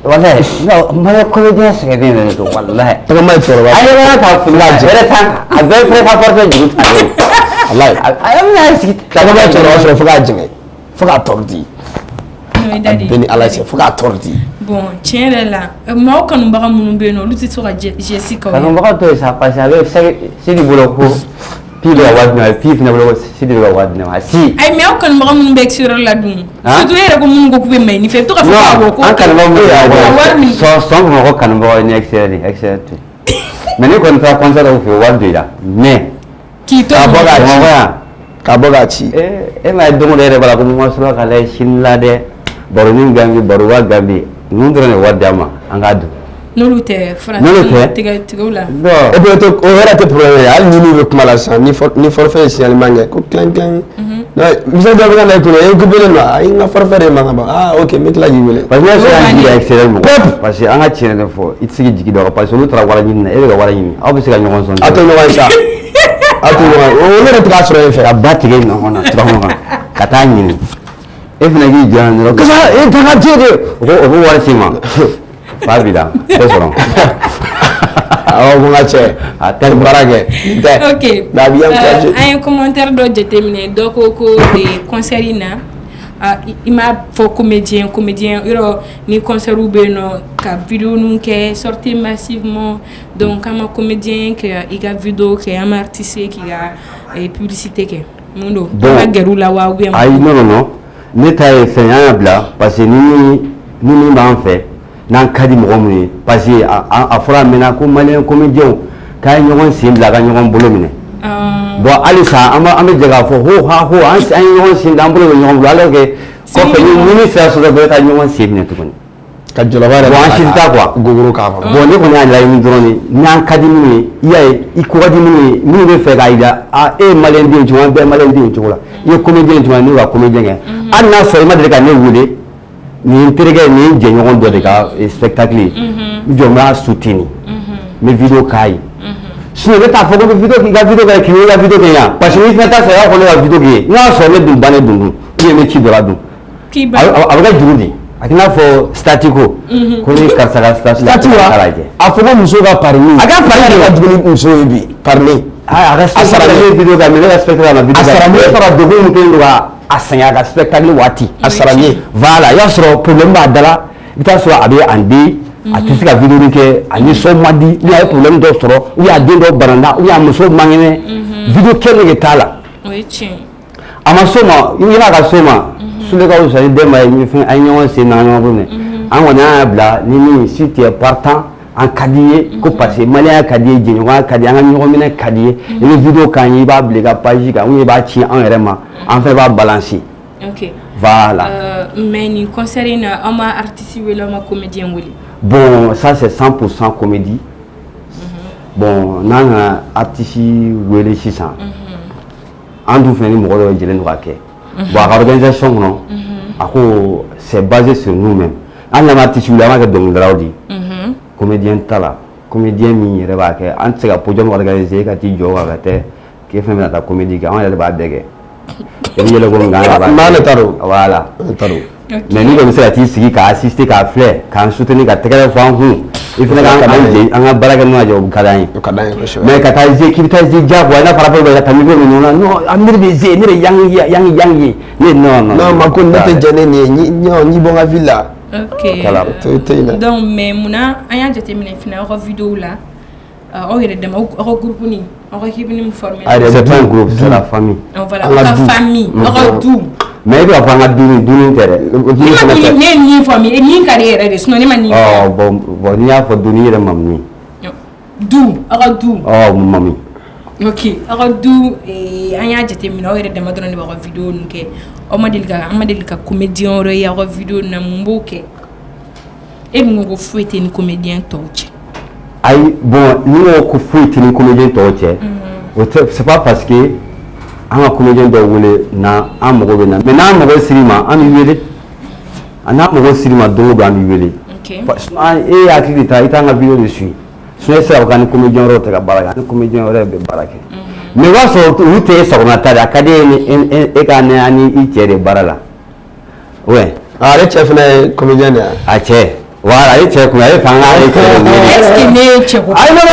B: wallahi no mala comédien c'est bien de to wallahi
C: to ma tsoro ba
B: ay wala ta fula jere tan a be pre ka porte jigu ta wallahi ay na si
C: ta ma tsoro so fuka jinga fuka tordi
A: no dadi
C: beni ala se fuka tordi
A: bon tiens là ma ko no baga munu be no luti so ga Jessica
B: kan ba to sa pa sa be si di bolo ko pi do wa na pi na bolo si di wa na si
A: ay me ko no baga munu be sur la dum surtout yere ko munu ko be may ni fe to ka fa ko
B: an kan ba mu so mo ko kan ba ni excellent mais ni kon fa concert au fe wa do da mais
A: ki to
C: ka boga ci
B: ma do re bala ko mo so ka lay shin la de baro ni gambi baro wa gambi nu ndrone wa dama angadu
A: nolu te France tiga la
B: no
C: e be to o era te problème al ni be kuma la san ni forfait signal mangé ko clan clan no bisa do ga na ko e ko bele ma ay nga forfait manga ba ok me la jibele
B: parce que c'est un dia excellent parce que anga tiene fo itsigi jigi do parce que lu tra wala ni e ga wala ni aw be se ga nyon son
C: ato no wansa ato no o le tra so e fe
B: abatige no hona tra hona kata ni e fina gi jan ro kasa e ta ga jede o wala sima Fabida, c'est bon.
C: Ah, on va checker. Attends, barage.
A: Ok. Un commentaire de déterminé. Donc, au des concerts, il m'a fait comédien, ni concert ou bien ka vidéo nous qui sorti massivement. Donc, comme comédien qui a vidéo, qui a artiste, qui a publicité qui. Mundo.
B: Donc, aïe non. N'état est fait un bla parce que nous en fait. Nan kadi mo muni parce que a fora mena ko malien comédien kay ñogon sim la ga ñogon bolo mine bon alisa ama jaga fo ho ha ho an ay ñogon sim dan bolo ñogon alors que ko fe ni faire so de ta ñogon sim ne to kon
C: ka jola bare
B: bon an ta quoi
C: gogoro ka
B: bon ni ko na la ni drone nan kadi muni yaay i ko kadi muni ni be fe ga ida a e malien din ci won be malien din ci wala ye comédien ci won ni wa comédien an na so ma de ka ne wude ni terege ni je ñogon do de ka spectacle jo ma soutenu mes vidéos kai sinon le ta fogo vidéo ki ga vidéo ga ki ga vidéo ke ya parce que ni feta sa ya ko le vidéo ki na so le dum bane dum ni me ci do la dum
A: ki ba
B: abaga jurudi akina fo statico ko ni karsa ga statico karaje
C: a fogo muso ga parmi aga parmi ga duguni muso bi parmi
B: aga asara le vidéo ga me respecte la vidéo asara me fara dogo mu ke ndo asanya ga spectacle wati
C: asaranye
B: voilà ya soro problème ba dala ita so abi andi atisi ka vidéo ke ani so madi ni ay problème do soro ou ya dindo baranda ou ya muso mangene vidéo kene ke tala
A: oui tiens
B: ama soma ina ga soma sule ka usani de ma ni fin ay nyon se na no bune an wana bla ni si tu es partant en kadiye ko passer malien kadiye je nyon kadiye an nyon mina kadiye ni vidéo kan yi ba blega page ka ou ba chi en vraiment en fait va balancer.
A: Ok.
B: Voilà.
A: Mais ni concernant un artiste ou un comédien wuli.
B: Bon, ça c'est 100% comédie. Bon, nana artiste wuli 600. En tout fait, nous avons dit nous raquer. Bon, l'organisation non. Ako c'est basé sur nous-mêmes. En la artiste wuli ama que donc draudi. Comédien tala, comédien mi rebaque. En ce cas, pour nous organiser quand tu joues avec tes qui fait la comédie, on est là-bas dégué. Il y a le bon gars là-bas. Voilà. Mais nous comme ça, tu sais qu'à assister, qu'à faire, qu'à soutenir, qu'à te faire il faut que on a baraque nous à job kadai. Mais quand tu dis qu'il t'a dit déjà voilà par rapport à ta niveau non amir des ni yang non
C: ma ko nete jene ni bonga villa.
A: OK. Donc mais muna aya jate mine fina ko vidéo là on est dem au groupe ni on équipe ni me former.
B: C'est pas un groupe, c'est la famille.
A: Voilà, la famille, on tout.
B: Mais il va pas duni tere.
A: Ni famille, ni carrière de sinon ni mani.
B: Oh bon ni a fa duni re mamni.
A: Du, ara du.
B: Oh mami.
A: OK, ara du et anya jate mi no ere de madonna ni ba vidéo nke. O madil ka comédien re ya vidéo na mboke. E mo go fouetter ni comédien touch.
B: Aïe bon nous ko fouetter ni comédien touch. C'est pas parce que un comédien doit rouler na un mauvais na mais na mauvais cinéma en vivre un mauvais cinéma donc dans vivre parce que et activité ita na vidéo dessus c'est ça quand comédien rote ka baraka comédien rebe baraka mais wa so ute so na tada kade e ka ne ani i tere barala ouais
C: ah le chef na comédien
B: a che voilà i cɛ kun a ye fanga ye cɛ
A: est-ce que ne ye cɛ ko
B: ayi non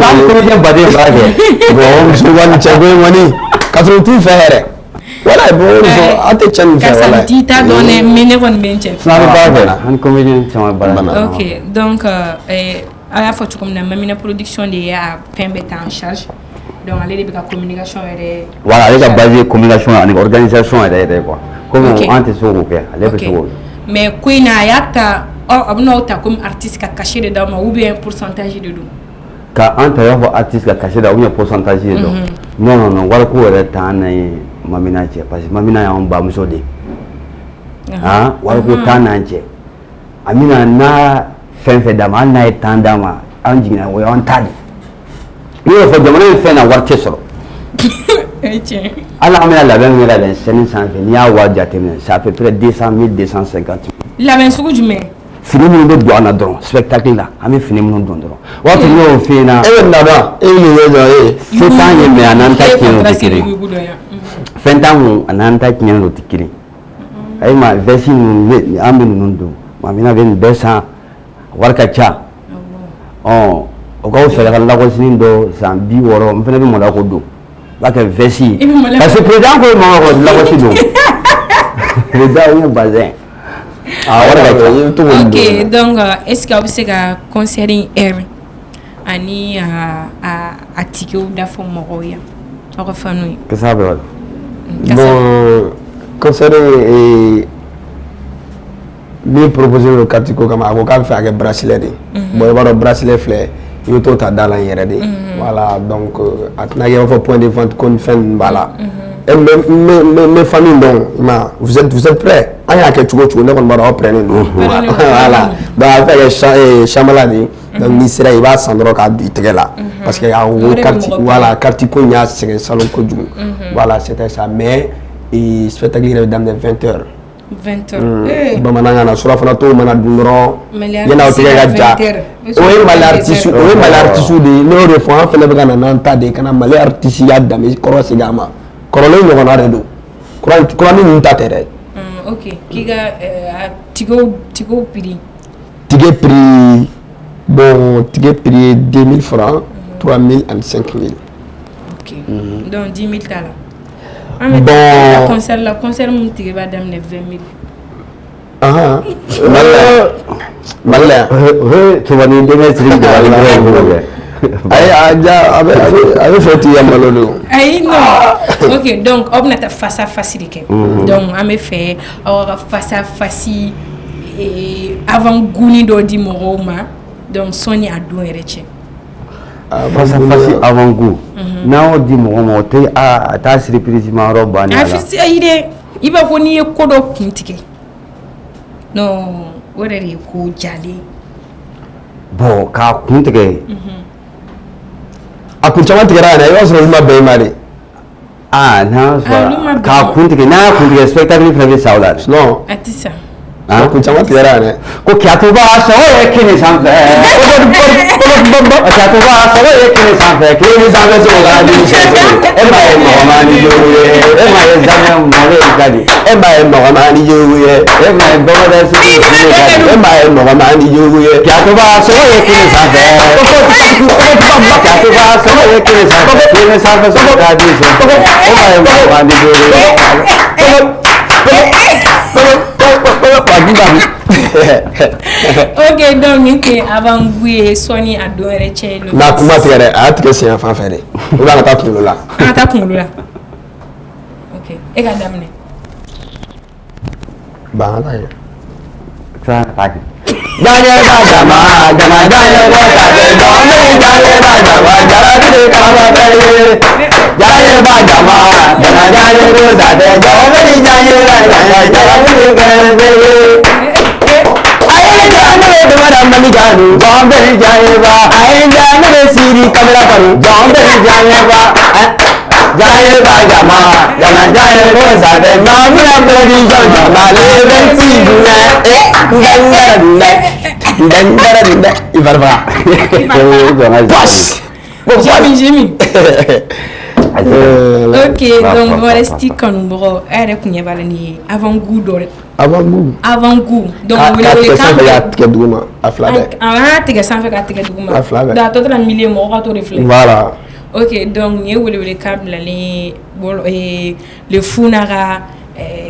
B: femme comédien baden b'a kɛ
C: bon muso kɔni cɛ ko in kɔni ka sɔrɔ t'u fɛ yɛrɛ wala bon an tɛ cɛ nin fɛ wala
A: karisa t'i ta dɔn dɛ mais ne kɔni bɛ n cɛ fɛ
B: femme b'a fɛ an comédien caman b'a la
A: ok donc a y'a fɔ cogo min na Mamina production de y'a fɛn bɛɛ ta en charge donc ale de bɛ ka communication yɛrɛ
B: voilà ale ka base ye communication ani organisation yɛrɛ yɛrɛ quoi comme an tɛ se k'o kɛ ale bɛ se k'o
A: mais ko in na a y'a ta a bɛna ta comme artiste ka cachet de d'aw ma ou bien pourcentage de don
B: ka an ta i b'a fɔ artiste ka cachet da ou bien pourcentage de don non wariko yɛrɛ t'an na ye Mamina cɛ parce que Mamina y'anw bamuso de han wariko t'an n'an cɛ Amina n'a fɛn fɛn d'a ma hali n'a ye temps d'a ma an jiginna o y'an ta de ne y'o fɔ jamana in fɛn na wari tɛ sɔrɔ hali an bɛna labɛn min kɛ labɛn scène sanfɛ n'i y'a wari jateminɛ c'est à peu près 200 000 250 000
A: labɛn sugu jumɛn
B: fini minnu bɛ don an na dɔrɔn spectacle la an bɛ fini minnu don dɔrɔn waati ne y'o f'i ɲɛna
C: e bɛ na dɔn e bɛ nin kɛ dɔrɔn
B: se t'an ye mais a n'an ta tiɲɛ o tɛ kelen fɛn t'an kun a n'an ta tiɲɛ o tɛ kelen ayi ma veste ninnu an bɛ ninnu don Mamina bɛ nin bɛɛ san wari ka ca o k'aw fɛɛrɛ ka lakɔsini dɔ san 60 n fana bɛ maloya k'o don b'a kɛ veste ye parce que président ko ma ko lakɔsi don président ye bazin
A: ok donc est-ce que aw bɛ se ka concert in heure ani a tickets da fɔ mɔgɔw ye aw ka fanu ye
B: kasa bɛ wala
C: bon concert min proposé le Katiko kama a ko k'a bɛ fɛ ka kɛ bracelet de bon i b'a dɔn bracelet filɛ i bɛ t'o ta da la n yɛrɛ de voilà donc a tɛna kɛ i b'a fɔ point de vente ko ni fɛn ninnu b'a la mes familles donc vous êtes prêts an y'a kɛ cogo cogo ne kɔni b'a dɔn aw prenez don voilà donc a bɛ fɛ kɛ chamala de donc n'i sera i b'a san dɔrɔn k'a don i tɛgɛ la parce que a ko carte voilà carte ko in y'a sɛgɛn salon kojugu voilà c'était ça mais spectacle yɛrɛ bɛ daminɛ 20h
A: 20h
C: bamanankan na surafana tɔw mana dun dɔrɔn yan'aw tɛgɛ ka ja o ye Mali artiste de ye ne y'o de fɔ an fɛnɛ bɛ ka na n'an ta de ye ka na Mali artiste ya danbe kɔrɔ segin a ma kɔrɔlen ɲɔgɔnna de don kuranin ninnu ta tɛ dɛ
A: ok k'i ka tickets prix
C: bon ticket prix ye 2000 francs 3000 ani 5000
A: ok donc 10 000 t'a la bon la concert mun tigɛ b'a daminɛ 20 000
C: Malila
B: tubani denkɛ siri dabali bɛ a bɛ fɛ t'i ya malo de
A: ayi non ok donc aw bɛna taa face à face de kɛ donc an bɛ fɛ aw ka face à face avant goût dɔ di mɔgɔw ma donc sɔnni a don yɛrɛ cɛ
B: face à face avant goût n'a y'o di mɔgɔ ma o tɛ a t'a surprise ma yɔrɔ bannen a la
A: ayi dɛ i b'a fɔ n'i ye ko dɔ kun tigɛ non o yɛrɛ de ye ko jalen
B: bon k'a kun tigɛ
C: a kun caman tigɛra yɛrɛ i b'a sɔrɔ olu ma bɛn i ma de
B: n'a sɔrɔ k'a kun tigɛ n'a y'a kun tigɛ spectacle fana bɛ sa o la
C: non
A: a tɛ sa
C: a kun caman tigɛra yɛrɛ
B: ko Kyatoba sɔgɔ ye kini sanfɛ Kyatoba sɔgɔ ye kini sanfɛ kini sanfɛ sɔgɔ ka di sɛfɛ e ma ye nɔgɔmani jogo ye e ma ye zamɛ mɔlen ka di
C: e ma ye nɔgɔmani jogo ye
B: e ma ye bɔgɔdɛ sigi ka di
C: e ma ye nɔgɔmani jogo ye
B: Kyatoba sɔgɔ ye kini sanfɛ Kyatoba sɔgɔ ye kini sanfɛ kini sanfɛ sɔgɔ ka di sɛfɛ e ma ye nɔgɔmani jogo ye
A: ok donc nin tɛ avant goût ye sɔnni a don yɛrɛ cɛ
C: n'a kuma tigɛ dɛ a y'a tigɛ siɲɛ fan fɛ de ou bien a ka taa kunkolo la
A: an ka taa kunkolo la ok e ka daminɛ
C: ba an ta kɛ
B: ça ta kɛ
C: Daniel Bajama, Daniel Bajama, Daniel Bajama, Daniel Bajama, Daniel Rosade, Daniel Daniel Daniel Bajama, Daniel Rosade, Mamma Bajama,
A: Jimmy. Ok, donc voilà, c'est quand nous avons avant goût avant-goût. Donc
C: on
A: a
C: le camp
A: à flabe. Ah, tu sans faire qu'à douma. À flabe. Dans tout le milieu moi on réfléchir.
C: Voilà.
A: OK, donc ni le camp là les le funara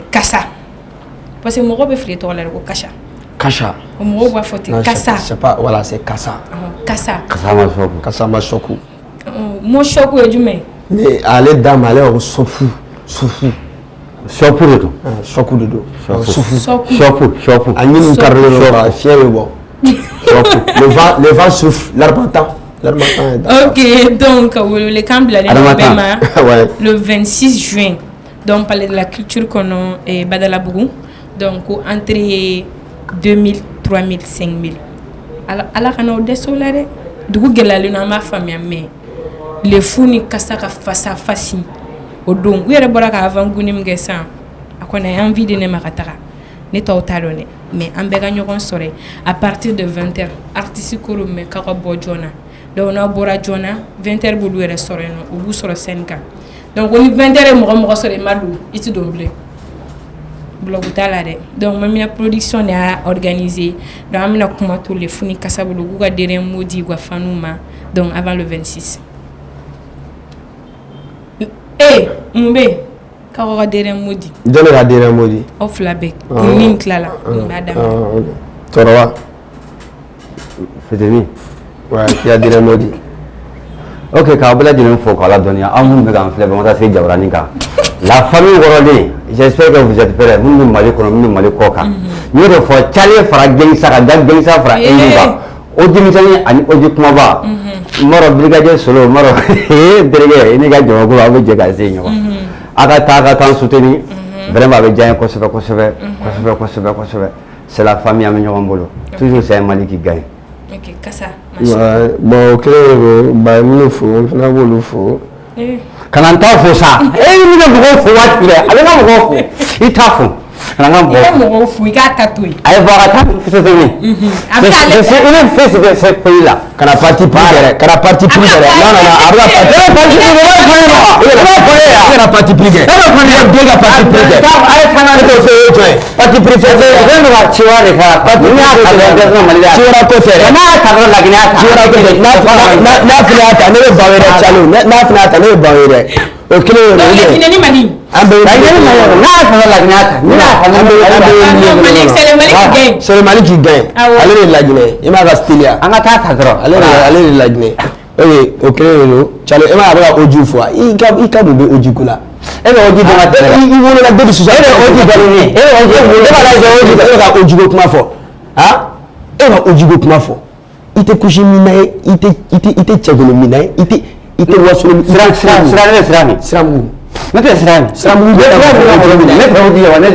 A: kassa. Parce que moi je fais toi là le kassa.
C: Kasha.
A: On va foutre kassa.
C: C'est pas voilà, c'est kassa.
A: Kassa.
C: Kassa ma choku.
A: Mon choku est du mais
C: allez dame allez au sofu.
B: Chopu de tout.
C: Choku de dos.
B: Chopu.
C: Ani nous carré le fier bon. Le vent souffle, l'arbre attend.
A: OK, donc le camp là le 26 juin. Donc parler de la culture qu'on a et Badalabougou. Donc entre 2000, 3000, 5000. Alors qu'on a des solaires. Du coup, gelali na ma famille mais le fou ni kasa ka fasa fasi o don u yɛrɛ bɔra ka avant guni min kɛ san a kɔni a envie de ne ma ka taga ne tɔw t'a dɔn dɛ mais an bɛɛ ka ɲɔgɔn sɔrɔ à partir de 20h artiste koro mɛ k'a ka bɔ joona donc n'a bɔra joona 20h b'olu yɛrɛ sɔrɔ yen nɔ u b'u sɔrɔ scène kan donc ni 20h ye mɔgɔ sɔrɔ i ma don i ti don bilen blog t'a la dɛ donc mamina production de y'a organisé donc an bɛna kuma to le fou ni kasa bolo k'u ka dernier mot di u ka faniw ma donc avant le 26. Mun bɛ k'aw ka dernier mot di.
C: Jɔn ka dernier mot di.
A: Aw fila bɛɛ ni min tilala n b'a daminɛ.
C: Cɛkɔrɔba.
B: Fitini.
C: Ouais, qui a dernier mot di.
B: OK, k'aw bɛɛ lajɛlen fo k'aw ladɔnniya aw minnu bɛ k'an filɛ bɛɛ ma taa se Jabarani kan. La famille wɔrɔlen j'espère que vous êtes prêts minnu bɛ Mali kɔnɔ minnu bɛ Mali kɔ kan. N y'o de fɔ Cale fara Gengisa ka da Gengisa fara Elu kan. O denmisɛnnin ani oji kumaba. Maro brigadier Solo Maro délégué ni ka jamakulu aw bɛ jɛ ka se ɲɔgɔn. A ka taa ka kan soutenir. Vraiment a bɛ diya n ye kosɛbɛ. C'est la famille an bɛ ɲɔgɔn bolo. Toujours c'est un Mali qui gagne.
A: OK, kasa.
C: Bon, clair ba minnu fo n fana b'olu fo.
B: Kana n t'a fo sa. Ni bɛ mɔgɔw fo waati bɛɛ a bɛ n ka mɔgɔw fo i t'a fo. Kana n ka
A: mɔgɔw fo i k'a ta to yen.
B: A ye bɔ a ka taa Fitini. Je suis une fils de ce pays là. Kana parti pris yɛrɛ. Kana parti pris yɛrɛ. Non a bɛ ka parti pris. I b'a fɔ ne ye. I bɛna parti pris kɛ. E bɛ fɔ ne ye den ka parti pris kɛ. A ye fana ne t'o fɛ o jɔn ye. Parti pris fɛ. Ne bɛ ka ci wɛrɛ de kɛ. Parti pris y'a ta dɔrɔn dɛsɛ Mali la. Ci wɛrɛ ko fɛ dɛ. N'a y'a ta dɔrɔn Lagine y'a ta. Ci wɛrɛ ko fɛ. N'a fana y'a ta ne bɛ ban o yɛrɛ calo. N'a fana y'a ta ne bɛ ban o yɛrɛ. O kelen ye o ye.
A: Donc Lagine ni Mali.
B: An bɛ n'a y'a fana Lagine y'a ta. C'est le Mali qui gagne. Ale de Lagine. I m'a ka style ya. An ka taa ta dɔrɔn. Ale de Lagine. O kelen ye o. Calo e m'a bɛ ka oji fɔ i ka mun bɛ oji ko la. E bɛ oji dɔn ka tɛmɛ. I wolola depuis sisan. E bɛ oji dɔn ni. E bɛ oji dɔn. E bɛ ka oji ko kuma fɔ. Han? E bɛ ka oji ko kuma fɔ. I tɛ coucher min na ye. I tɛ cɛkolo min na ye. I tɛ wasolo. Siramu. Ne tɛ Siramu. Ne tɛ oji ye wa ne tɛ.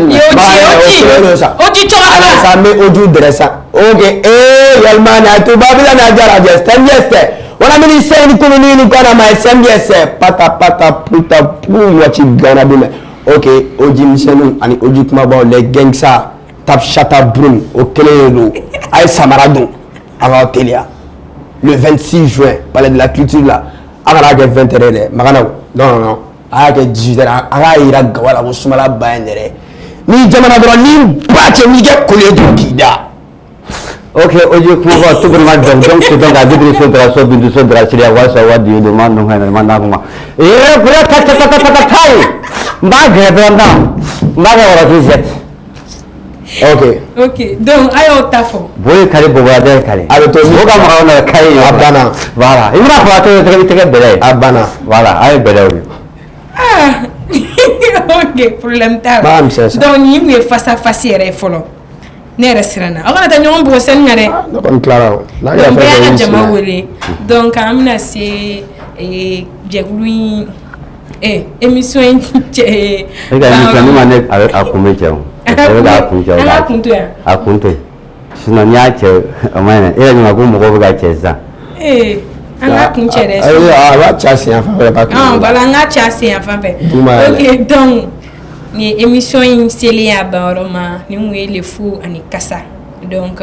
B: Oji cogo la. Sa me oji dɛrɛsa. OK. Yalima na tubabu na jara jɛ. Sɛnjɛ. Wana mini sɛni koloni ni kɔna ma sɛnjɛ. Pata puta pu wachi gana bime. OK. Oji misɛnu ani oji kumabaw les Gengisa tap chata brun o kelen do. Ay samara don. Ava telia. Le 26 juin, palais de la culture là. Agara ke 20h de. Magana. Non. A ke 18h. Aga ira gawala ko sumala bayendere. Ni jamana dɔrɔn ni bace ni kɛ kole do kida. OK, oji kuma tout vraiment donc c'est donc à dire sur de la so bindu so de la siria wasa wadi de man no hana man na kuma. Pura ta tai. Mba gredonda. Mba wala kizet.
A: OK, donc ayo tafo.
B: Boy kare bobade kare. Alo to mo ka ma na kai abana. Voilà. Imra ko to te bele. Abana. Voilà, ayo bele.
A: OK, problème ta. Donc ni mu face à face yɛrɛ fɔlɔ. Ne yɛrɛ siranna aw kana taa ɲɔgɔn bugɔ sɛni na dɛ.
C: Ne kɔni tilara o.
A: Donc bɛɛ y'a ka jama wele. Donc an bɛna se jɛkulu in émission in cɛ.
B: E ka émission ni ma ne a kun bɛ cɛ o. E bɛ k'a kun cɛ o.
A: An k'a kun to yan.
B: A kun to yen. Sinon n'i y'a cɛ o ma ɲinɛ. E yɛrɛ ɲuman ko mɔgɔw bɛ ka cɛ sisan.
A: An k'a kun cɛ dɛ.
C: A b'a cɛ a sen yan fan fɛ.
A: Voilà an k'a cɛ a sen yan fan fɛ. OK donc. Ni émission in seliya bayɔrɔ ma ni mun ye le fou ani kasa donc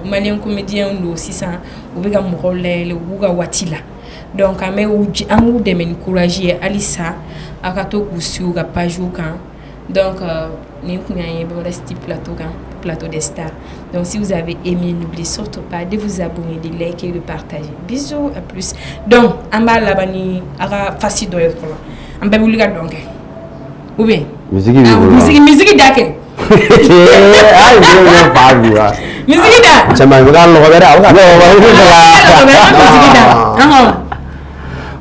A: malien comédien do sisan u bɛ ka mɔgɔw layɛlɛ u b'u ka waati la donc an b'u dɛmɛ ni courage ye halisa a ka to k'u suivre u ka page kan Donc, nous rester plateau des stars. Donc, si vous avez aimé, n'oubliez surtout pas de vous abonner, de liker et de partager. Bisous, à plus. Donc, en bas là-bas, il y a facile de en bas, vous regardez donc. Ou bien
B: musique
A: d'accord. Musique da.
C: Sama bukan lo kabera au ka.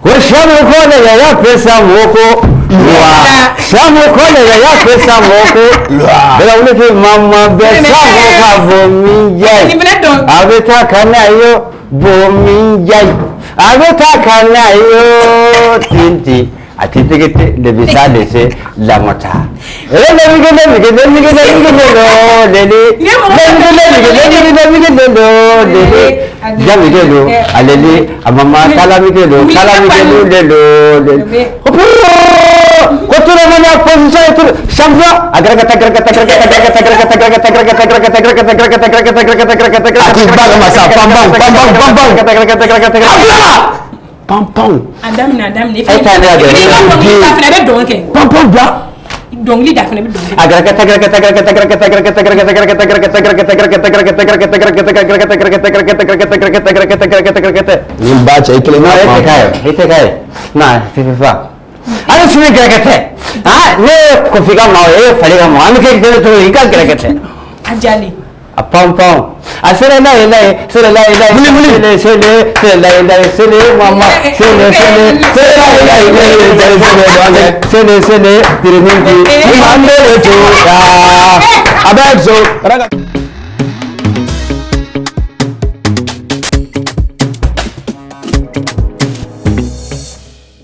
B: Ko shamu ko ne ya pesa moko. Shamu ko ne ya pesa moko. Bela wule ke mama besa moko bomi jai. Abeta kana yo bomi jai. Abeta kana yo tinti. Atitikete de bisa de se la mota. Pampang.
A: Adam.
B: Asal mama,
C: Abang so.